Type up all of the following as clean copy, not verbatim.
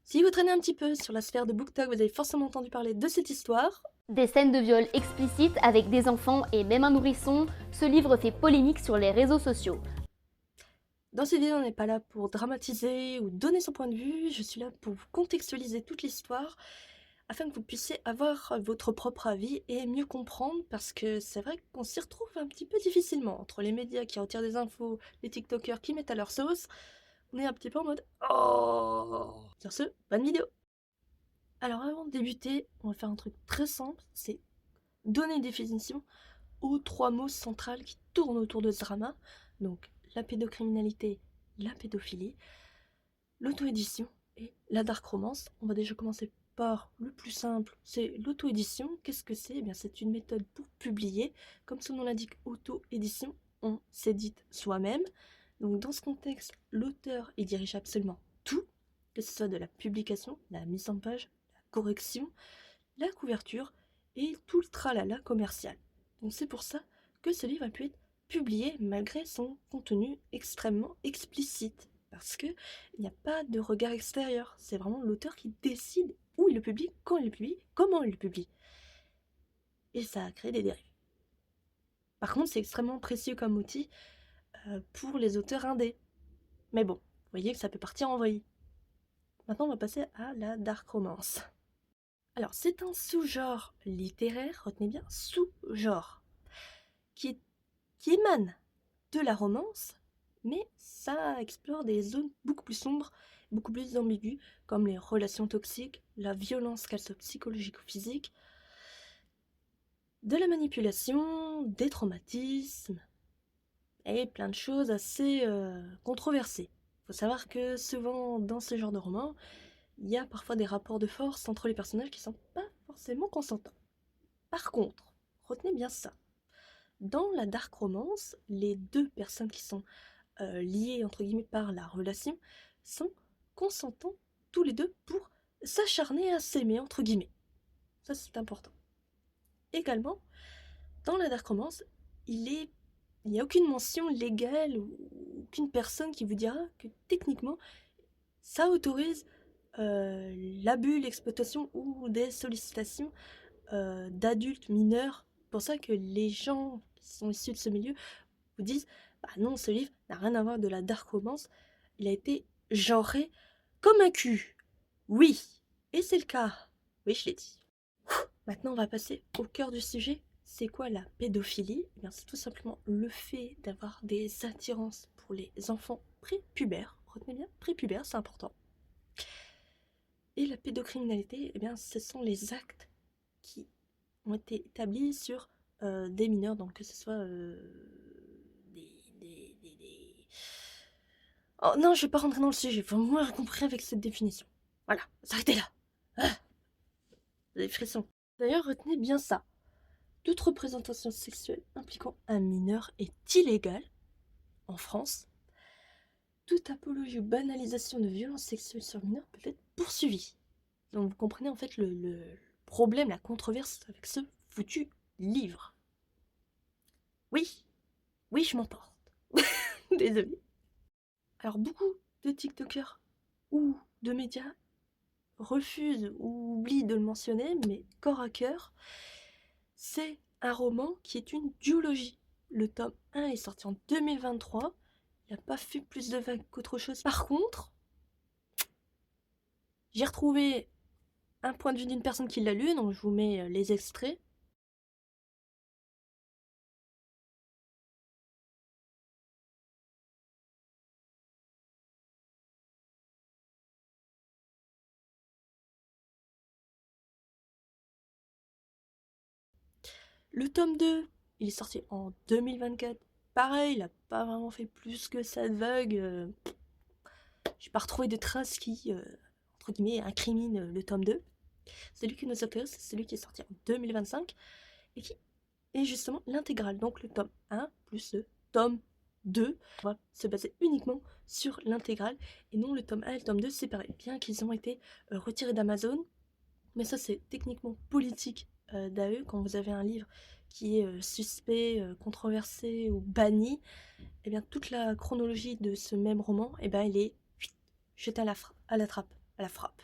Si vous traînez un petit peu sur la sphère de BookTok, vous avez forcément entendu parler de cette histoire. Des scènes de viol explicites avec des enfants et même un nourrisson, ce livre fait polémique sur les réseaux sociaux. Dans cette vidéo, on n'est pas là pour dramatiser ou donner son point de vue, je suis là pour vous contextualiser toute l'histoire afin que vous puissiez avoir votre propre avis et mieux comprendre parce que c'est vrai qu'on s'y retrouve un petit peu difficilement entre les médias qui retirent des infos, les TikTokers qui mettent à leur sauce. On est un petit peu en mode oh. Sur ce, bonne vidéo. Alors avant de débuter, on va faire un truc très simple, c'est donner une définition aux trois mots centrales qui tournent autour de ce drama, donc la pédocriminalité, la pédophilie, l'auto-édition et la dark romance. On va déjà commencer par le plus simple, c'est l'auto-édition. Qu'est-ce que c'est? Eh bien, c'est une méthode pour publier. Comme son nom l'indique, auto-édition, on s'édite soi-même. Donc dans ce contexte, l'auteur y dirige absolument tout, que ce soit de la publication, la mise en page, la correction, la couverture et tout le tralala commercial. Donc c'est pour ça que ce livre a pu être publié malgré son contenu extrêmement explicite. Parce qu'il n'y a pas de regard extérieur. C'est vraiment l'auteur qui décide où il le publie, quand il le publie, comment il le publie. Et ça a créé des dérives. Par contre, c'est extrêmement précieux comme outil pour les auteurs indés. Mais bon, vous voyez que ça peut partir en vrille. Maintenant, on va passer à la dark romance. Alors, c'est un sous-genre littéraire, retenez bien, sous-genre, qui émane de la romance, mais ça explore des zones beaucoup plus sombres, beaucoup plus ambiguës, comme les relations toxiques, la violence, qu'elle soit psychologique ou physique, de la manipulation, des traumatismes, et plein de choses assez controversées. Il faut savoir que souvent, dans ce genre de romans, il y a parfois des rapports de force entre les personnages qui sont pas forcément consentants. Par contre, retenez bien ça. Dans la dark romance, les deux personnes qui sont liées entre guillemets par la relation sont consentants tous les deux pour s'acharner à s'aimer entre guillemets. Ça c'est important. Également, dans la dark romance, il n'y a aucune mention légale ou aucune personne qui vous dira que techniquement ça autorise l'abus, l'exploitation ou des sollicitations d'adultes mineurs. C'est pour ça que les gens qui sont issus de ce milieu vous disent bah non, ce livre n'a rien à voir de la dark romance, il a été genré comme un cul. Oui, et c'est le cas. Oui, je l'ai dit. Maintenant, on va passer au cœur du sujet. C'est quoi la pédophilie? Eh bien, c'est tout simplement le fait d'avoir des attirances pour les enfants prépubères. Retenez bien, prépubères, c'est important. Et la pédocriminalité, eh bien, ce sont les actes qui ont été établis sur des mineurs, donc que ce soit des... Oh non, je vais pas rentrer dans le sujet, faut moins compris avec cette définition. Voilà, s'arrêtez là. Ah, des frissons. D'ailleurs, retenez bien ça. Toute représentation sexuelle impliquant un mineur est illégale en France. Toute apologie ou banalisation de violences sexuelles sur mineurs peut être poursuivie. Donc vous comprenez en fait le problème, la controverse avec ce foutu livre. Oui, oui, je m'emporte. Désolée. Alors beaucoup de TikTokers ou de médias refusent ou oublient de le mentionner, mais corps à cœur, c'est un roman qui est une duologie. Le tome 1 est sorti en 2023. Il n'a pas fait plus de vagues qu'autre chose. Par contre, j'ai retrouvé un point de vue d'une personne qui l'a lu, donc je vous mets les extraits. Le tome 2, il est sorti en 2024. Pareil, il n'a pas vraiment fait plus que ça de vague. J'ai pas retrouvé de traces qui, entre guillemets, incriminent le tome 2. Celui qui nous intéresse, c'est celui qui est sorti en 2025 et qui est justement l'intégrale. Donc le tome 1 plus le tome 2. On va se baser uniquement sur l'intégrale et non le tome 1 et le tome 2 séparés. Bien qu'ils ont été retirés d'Amazon, mais ça c'est techniquement politique d'AE. Quand vous avez un livre qui est suspect, controversé ou banni, et bien toute la chronologie de ce même roman, et ben elle est jetée à la trappe, à la frappe.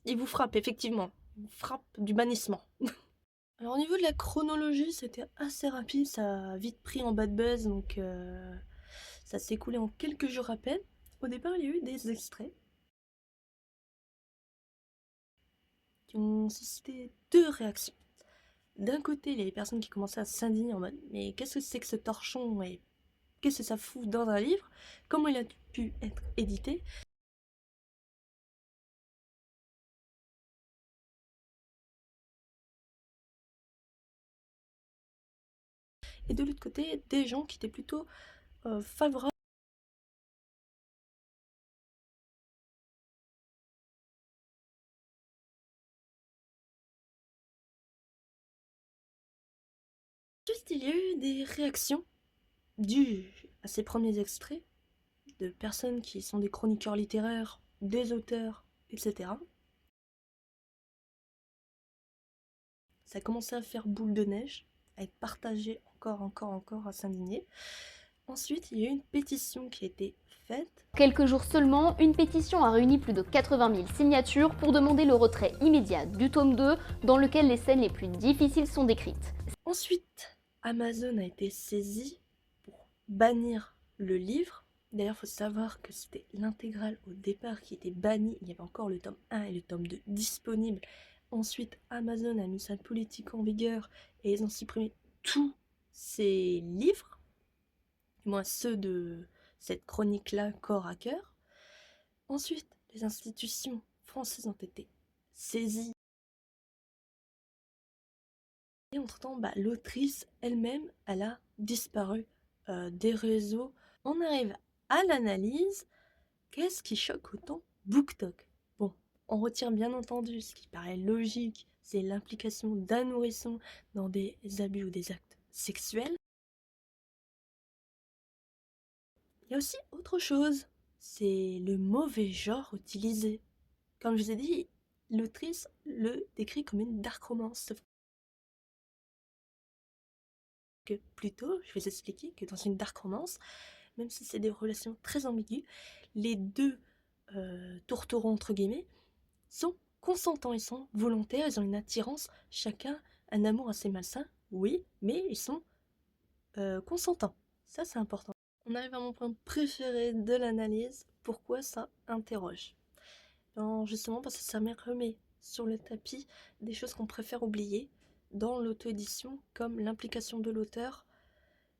Il vous frappe, effectivement. Il vous frappe du bannissement. Alors au niveau de la chronologie, c'était assez rapide, ça a vite pris en bad buzz, donc ça s'est écoulé en quelques jours à peine. Au départ, il y a eu des extraits qui ont suscité deux réactions. D'un côté, il y a les personnes qui commençaient à s'indigner en mode mais qu'est-ce que c'est que ce torchon et qu'est-ce que ça fout dans un livre? Comment il a pu être édité? Et de l'autre côté, des gens qui étaient plutôt favorables. Juste, il y a eu des réactions dues à ces premiers extraits de personnes qui sont des chroniqueurs littéraires, des auteurs, etc. Ça a commencé à faire boule de neige, à être partagé encore, à s'indigner. Ensuite, il y a eu une pétition qui a été faite. Quelques jours seulement, une pétition a réuni plus de 80 000 signatures pour demander le retrait immédiat du tome 2, dans lequel les scènes les plus difficiles sont décrites. Ensuite, Amazon a été saisi pour bannir le livre. D'ailleurs, il faut savoir que c'était l'intégrale au départ qui était bannie. Il y avait encore le tome 1 et le tome 2 disponibles. Ensuite, Amazon a mis sa politique en vigueur et ils ont supprimé tous ces livres, du moins ceux de cette chronique-là, corps à cœur. Ensuite, les institutions françaises ont été saisies. Et entre-temps, l'autrice elle-même, elle a disparu des réseaux. On arrive à l'analyse. Qu'est-ce qui choque autant BookTok? Bon, on retire bien entendu ce qui paraît logique, c'est l'implication d'un nourrisson dans des abus ou des actes sexuels. Il y a aussi autre chose, c'est le mauvais genre utilisé. Comme je vous ai dit, l'autrice le décrit comme une dark romance, sauf que plutôt, je vais vous expliquer que dans une dark romance, même si c'est des relations très ambiguës, les deux tourterons entre guillemets sont consentants, ils sont volontaires, ils ont une attirance, chacun un amour assez malsain, oui, mais ils sont consentants. Ça c'est important. On arrive à mon point préféré de l'analyse, pourquoi ça interroge. Non, justement parce que ça me remet sur le tapis des choses qu'on préfère oublier dans l'auto-édition, comme l'implication de l'auteur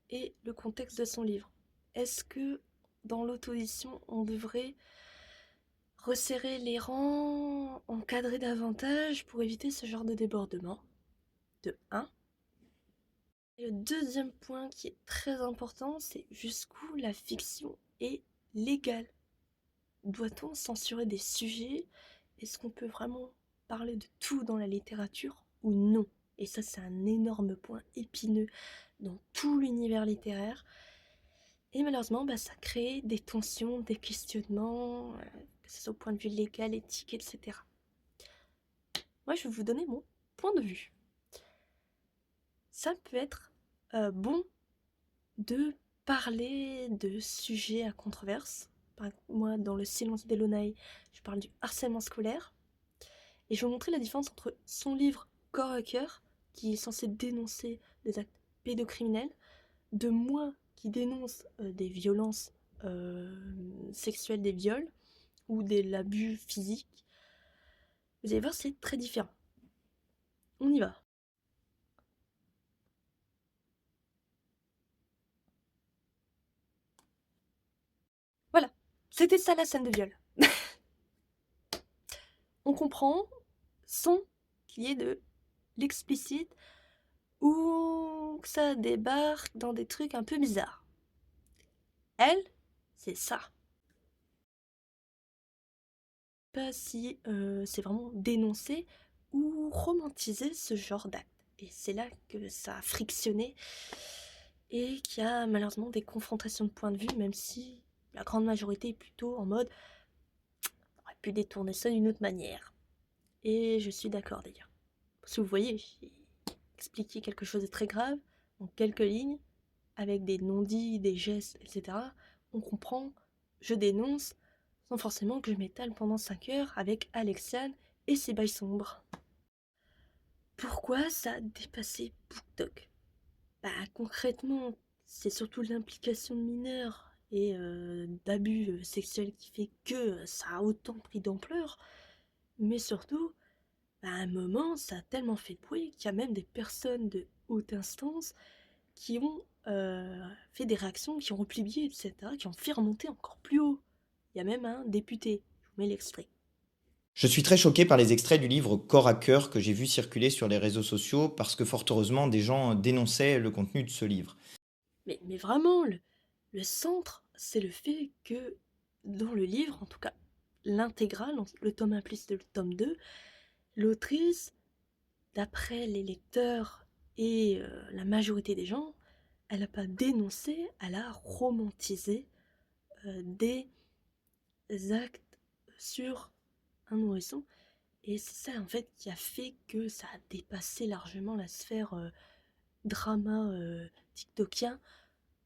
et le contexte de son livre. Est-ce que dans l'auto-édition, on devrait resserrer les rangs, encadrer davantage pour éviter ce genre de débordement? De 1. Et le deuxième point qui est très important, c'est jusqu'où la fiction est légale. Doit-on censurer des sujets? Est-ce qu'on peut vraiment parler de tout dans la littérature ou non? Et ça, c'est un énorme point épineux dans tout l'univers littéraire. Et malheureusement, ça crée des tensions, des questionnements, que ce soit au point de vue légal, éthique, etc. Moi, je vais vous donner mon point de vue. Ça peut être bon de parler de sujets à controverse. Moi, dans Le Silence d'Elonaï, je parle du harcèlement scolaire. Et je vais vous montrer la différence entre son livre Corps à cœur, qui est censé dénoncer des actes pédocriminels, de moi qui dénonce des violences sexuelles, des viols ou de l'abus physique. Vous allez voir, c'est très différent. On y va. Voilà, c'était ça la scène de viol. On comprend sans qu'il y ait de l'explicite ou que ça débarque dans des trucs un peu bizarres. Elle, c'est ça. Pas si c'est vraiment dénoncer ou romantiser ce genre d'acte. Et c'est là que ça a frictionné et qu'il y a malheureusement des confrontations de points de vue, même si la grande majorité est plutôt en mode on aurait pu détourner ça d'une autre manière. Et je suis d'accord d'ailleurs. Parce que vous voyez, j'ai expliqué quelque chose de très grave en quelques lignes, avec des non-dits, des gestes, etc. On comprend, je dénonce, sans forcément que je m'étale pendant 5 heures avec Alexiane et ses bails sombres. Pourquoi ça a dépassé BookTok? Bah, concrètement, c'est surtout l'implication de mineurs et d'abus sexuels qui fait que ça a autant pris d'ampleur. Mais surtout, bah, à un moment, ça a tellement fait de bruit qu'il y a même des personnes de haute instance qui ont fait des réactions, qui ont replié, etc., qui ont fait remonter encore plus haut. Il y a même un député. Je vous mets l'extrait. Je suis très choqué par les extraits du livre Corps à cœur que j'ai vu circuler sur les réseaux sociaux parce que fort heureusement des gens dénonçaient le contenu de ce livre. Mais vraiment, le centre, c'est le fait que dans le livre, en tout cas l'intégrale, le tome 1 plus le tome 2, l'autrice, d'après les lecteurs et la majorité des gens, elle n'a pas dénoncé, elle a romantisé des actes sur un nourrisson. Et c'est ça en fait qui a fait que ça a dépassé largement la sphère drama tiktokien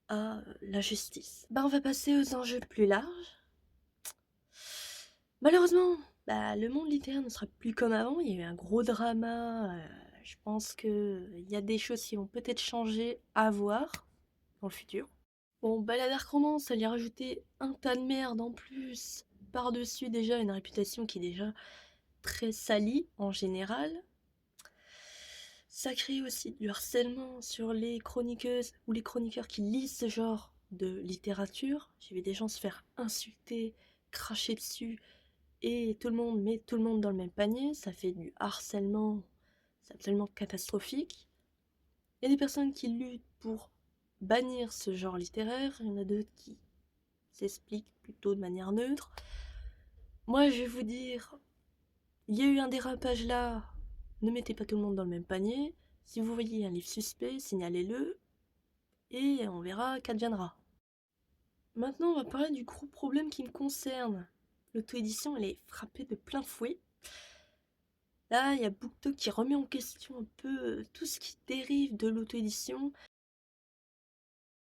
à la justice. Bah on va passer aux enjeux plus larges. Malheureusement, bah, le monde littéraire ne sera plus comme avant, il y a eu un gros drama, je pense qu'il y a des choses qui vont peut-être changer à voir dans le futur. Bon, bah la dark romance, elle y a rajouté un tas de merde en plus, par-dessus déjà une réputation qui est déjà très salie en général. Ça crée aussi du harcèlement sur les chroniqueuses ou les chroniqueurs qui lisent ce genre de littérature. J'ai vu des gens se faire insulter, cracher dessus, et tout le monde met tout le monde dans le même panier. Ça fait du harcèlement, c'est absolument catastrophique. Il y a des personnes qui luttent pour bannir ce genre littéraire, il y en a d'autres qui s'expliquent plutôt de manière neutre. Moi, je vais vous dire, il y a eu un dérapage là, ne mettez pas tout le monde dans le même panier. Si vous voyez un livre suspect, signalez-le, et on verra qu'adviendra. Maintenant, on va parler du gros problème qui me concerne. L'auto-édition, elle est frappée de plein fouet. Là, il y a BookTok qui remet en question un peu tout ce qui dérive de l'auto-édition,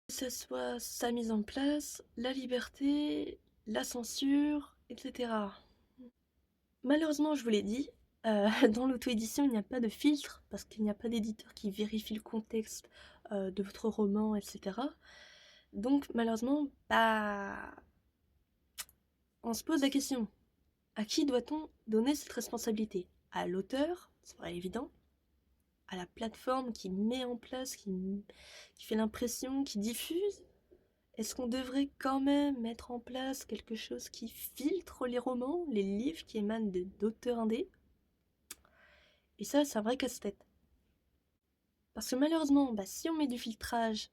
que ce soit sa mise en place, la liberté, la censure, etc. Malheureusement, je vous l'ai dit, dans l'auto-édition, il n'y a pas de filtre, parce qu'il n'y a pas d'éditeur qui vérifie le contexte de votre roman, etc. Donc, malheureusement, bah, on se pose la question, à qui doit-on donner cette responsabilité? À l'auteur, c'est pas évident, à la plateforme qui met en place, qui fait l'impression, qui diffuse? Est-ce qu'on devrait quand même mettre en place quelque chose qui filtre les romans, les livres qui émanent d'auteurs indés? Et ça, c'est un vrai casse-tête. Parce que malheureusement, bah, si on met du filtrage,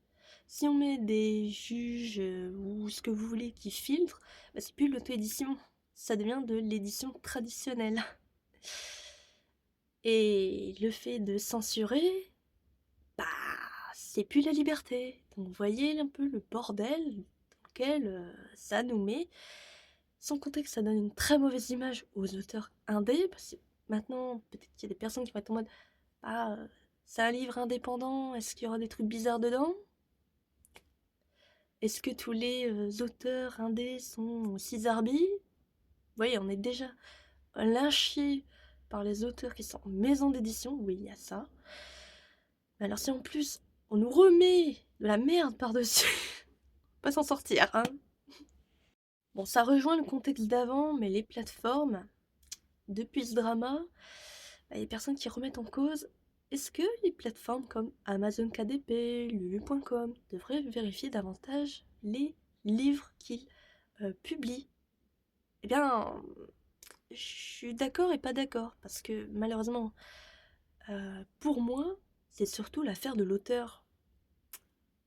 si on met des juges ou ce que vous voulez qui filtrent, bah, c'est plus l'auto-édition, ça devient de l'édition traditionnelle. Et le fait de censurer, bah, c'est plus la liberté. Donc vous voyez un peu le bordel dans lequel ça nous met. Sans compter que ça donne une très mauvaise image aux auteurs indés, parce que maintenant, peut-être qu'il y a des personnes qui vont être en mode ah, c'est un livre indépendant, est-ce qu'il y aura des trucs bizarres dedans? Est-ce que tous les auteurs indés sont aussi zarbi? Vous voyez, on est déjà lynchés par les auteurs qui sont en maison d'édition, oui, il y a ça. Mais alors si en plus, on nous remet de la merde par-dessus, on va pas s'en sortir, hein. Bon, ça rejoint le contexte d'avant, mais les plateformes, depuis ce drama, bah, il y a des personnes qui remettent en cause est-ce que les plateformes comme Amazon KDP, Lulu.com devraient vérifier davantage les livres qu'ils publient? Eh bien, je suis d'accord et pas d'accord, parce que malheureusement, pour moi, c'est surtout l'affaire de l'auteur.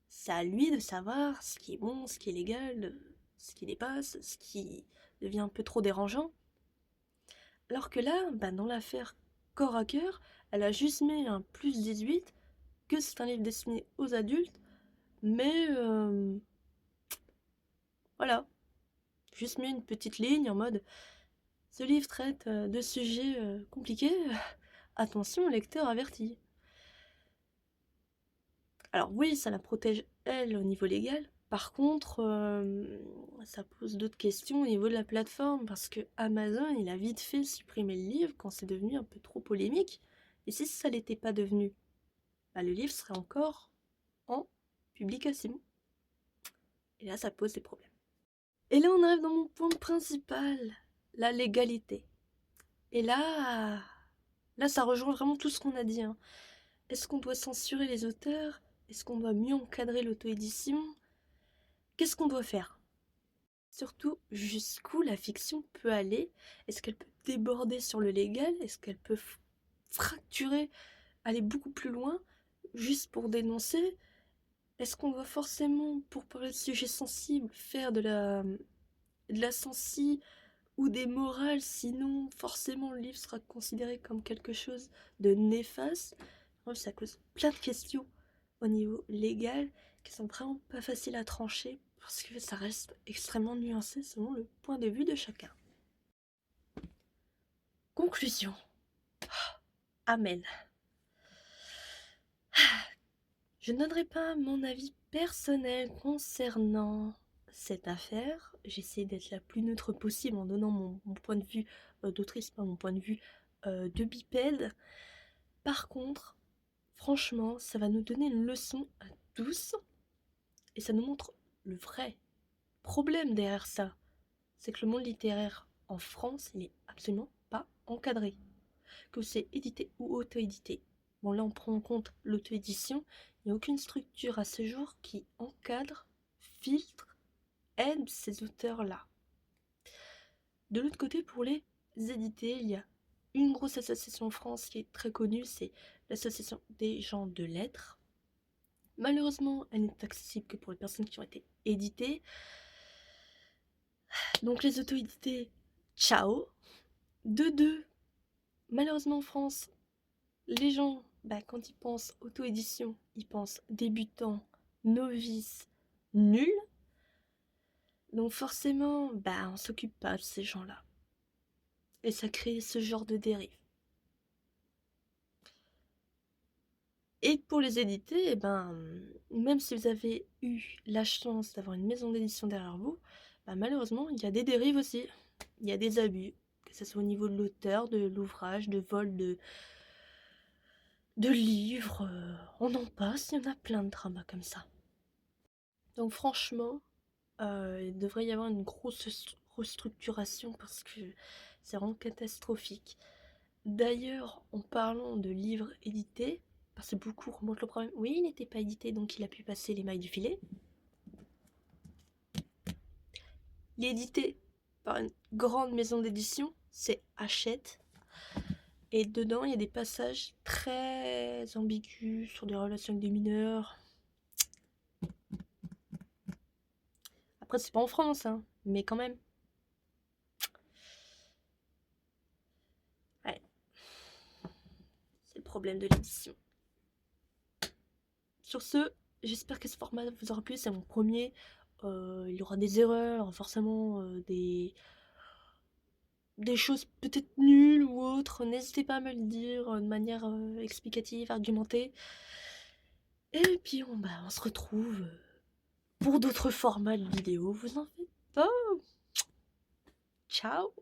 C'est à lui de savoir ce qui est bon, ce qui est légal, ce qui dépasse, ce qui devient un peu trop dérangeant. Alors que là, bah, dans l'affaire Corps à cœur, elle a juste mis un plus 18, que c'est un livre destiné aux adultes, mais voilà, juste mis une petite ligne en mode ce livre traite de sujets compliqués, attention lecteur averti. Alors oui, ça la protège elle au niveau légal, Par contre, ça pose d'autres questions au niveau de la plateforme parce que Amazon, il a vite fait supprimer le livre quand c'est devenu un peu trop polémique. Et si ça l'était pas devenu, bah, le livre serait encore en publication. Et là, ça pose des problèmes. Et là, on arrive dans mon point principal, la légalité. Et là, ça rejoint vraiment tout ce qu'on a dit, hein. Est-ce qu'on doit censurer les auteurs? Est-ce qu'on doit mieux encadrer l'auto-édition? Qu'est-ce qu'on doit faire? Surtout, jusqu'où la fiction peut aller? Est-ce qu'elle peut déborder sur le légal? Est-ce qu'elle peut fracturer, aller beaucoup plus loin, juste pour dénoncer? Est-ce qu'on doit forcément, pour parler de sujets sensibles, faire de la sensi ou des morales? Sinon, forcément, le livre sera considéré comme quelque chose de néfaste. Bref, ça cause plein de questions au niveau légal qui sont vraiment pas faciles à trancher parce que ça reste extrêmement nuancé selon le point de vue de chacun. Conclusion. Amen. Je ne donnerai pas mon avis personnel concernant cette affaire. J'essaie d'être la plus neutre possible en donnant mon point de vue d'autrice, pas mon point de vue de bipède. Par contre, franchement, ça va nous donner une leçon à tous et ça nous montre le vrai problème derrière ça. C'est que le monde littéraire en France, il est absolument pas encadré. Que c'est édité ou auto-édité. Bon, là, on prend en compte l'auto-édition. Il n'y a aucune structure à ce jour qui encadre, filtre, aide ces auteurs-là. De l'autre côté, pour les édités, il y a une grosse association en France qui est très connue, c'est l'association des gens de lettres. Malheureusement, elle n'est accessible que pour les personnes qui ont été éditées. Donc les auto-édités, ciao. De deux, malheureusement en France, les gens, quand ils pensent auto-édition, ils pensent débutant, novice, nul. Donc forcément, on s'occupe pas de ces gens-là. Et ça crée ce genre de dérive. Et pour les éditer, même si vous avez eu la chance d'avoir une maison d'édition derrière vous, malheureusement, il y a des dérives aussi. Il y a des abus, que ce soit au niveau de l'auteur, de l'ouvrage, de vol de livres, on en passe, il y en a plein de dramas comme ça. Donc franchement, il devrait y avoir une grosse restructuration parce que c'est vraiment catastrophique. D'ailleurs, en parlant de livres édités, parce que beaucoup remontent le problème, oui, il n'était pas édité donc il a pu passer les mailles du filet. Il est édité par une grande maison d'édition, c'est Hachette. Et dedans, il y a des passages très ambigus sur des relations avec des mineurs. Après, c'est pas en France, hein, mais quand même. Ouais. C'est le problème de l'édition. Sur ce, j'espère que ce format vous aura plu. C'est mon premier. Il y aura des erreurs, forcément des choses peut-être nulles ou autres. N'hésitez pas à me le dire de manière explicative, argumentée. Et puis on se retrouve pour d'autres formats de vidéos. Vous en faites pas. Ciao.